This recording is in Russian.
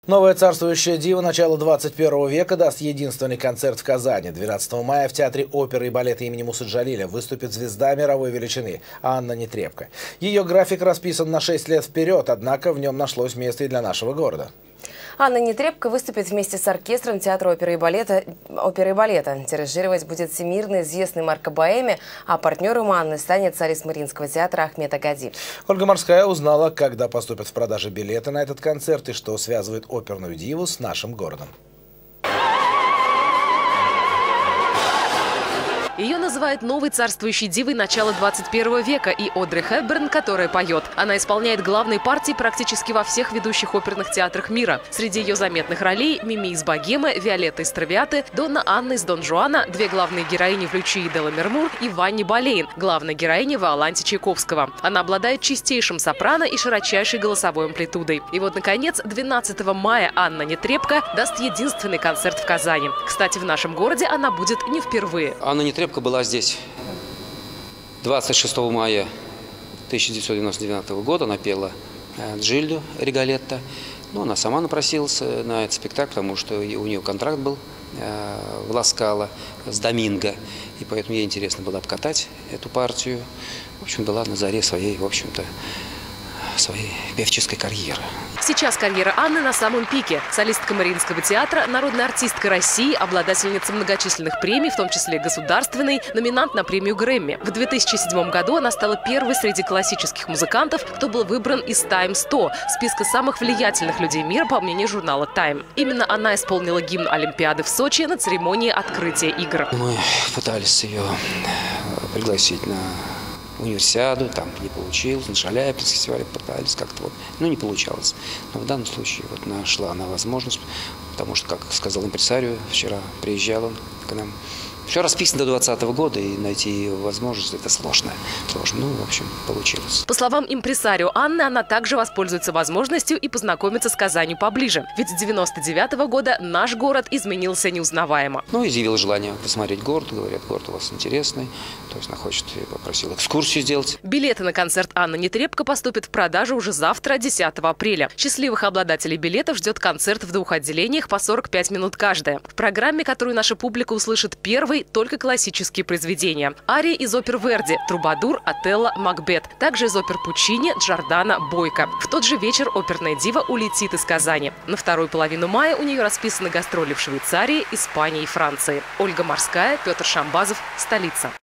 Новая царствующая дива начала 21 века даст единственный концерт в Казани. 12 мая в Театре оперы и балета имени Мусы Джалиля выступит звезда мировой величины Анна Нетребко. Ее график расписан на 6 лет вперед, однако в нем нашлось место и для нашего города. Анна Нетребко выступит вместе с оркестром Театра оперы и балета. Дирижировать будет всемирно известный Марко Боэми, а партнером Анны станет солист Мариинского театра Ахмед Агади. Ольга Морская узнала, когда поступят в продаже билеты на этот концерт и что связывает оперную диву с нашим городом. Ее называют новой царствующей дивой начала 21 века и Одри Хепберн, которая поет. Она исполняет главные партии практически во всех ведущих оперных театрах мира. Среди ее заметных ролей – Мими из Богемы, Виолетта из Травиаты, Донна Анна из Дон Жуана, две главные героини в Лючии де Ламермур и Ванни Болейн, главная героиня в Иоланте Чайковского. Она обладает чистейшим сопрано и широчайшей голосовой амплитудой. И вот, наконец, 12 мая Анна Нетребко даст единственный концерт в Казани. Кстати, в нашем городе она будет не впервые. Анна Нетребко была здесь 26 мая 1999 года. Она пела Джильду Риголетто. Но она сама напросилась на этот спектакль, потому что у нее контракт был в Ла Скала с Доминго. И поэтому ей интересно было обкатать эту партию. В общем, была на заре своей, в общем-то, своей певческой карьеры. Сейчас карьера Анны на самом пике. Солистка Мариинского театра, народная артистка России, обладательница многочисленных премий, в том числе государственной, номинант на премию Грэмми. В 2007 году она стала первой среди классических музыкантов, кто был выбран из Time 100, списка самых влиятельных людей мира, по мнению журнала Time. Именно она исполнила гимн Олимпиады в Сочи на церемонии открытия игр. Мы пытались ее пригласить на универсиаду, там не получилось, на Шаляпинский фестиваль пытались как-то вот, но не получалось. Но в данном случае вот нашла она возможность, потому что, как сказал импресарио, вчера приезжал он к нам. Все расписано до 2020 года, и найти возможность это сложно. Ну, в общем, получилось. По словам импресарио Анны, она также воспользуется возможностью и познакомиться с Казанью поближе. Ведь с 1999 года наш город изменился неузнаваемо. Ну, изъявил желание посмотреть город, говорят, город у вас интересный. То есть она хочет, я попросил экскурсию сделать. Билеты на концерт Анны Нетребко поступят в продажу уже завтра, 10 апреля. Счастливых обладателей билетов ждет концерт в 2 отделениях по 45 минут каждое. В программе, которую наша публика услышит первой, только классические произведения. Арии из опер Верди, Трубадур, Отелло, Макбет. Также из опер Пуччини, Джордано, Бойко. В тот же вечер оперная дива улетит из Казани. На вторую половину мая у нее расписаны гастроли в Швейцарии, Испании и Франции. Ольга Морская, Петр Шамбазов, столица.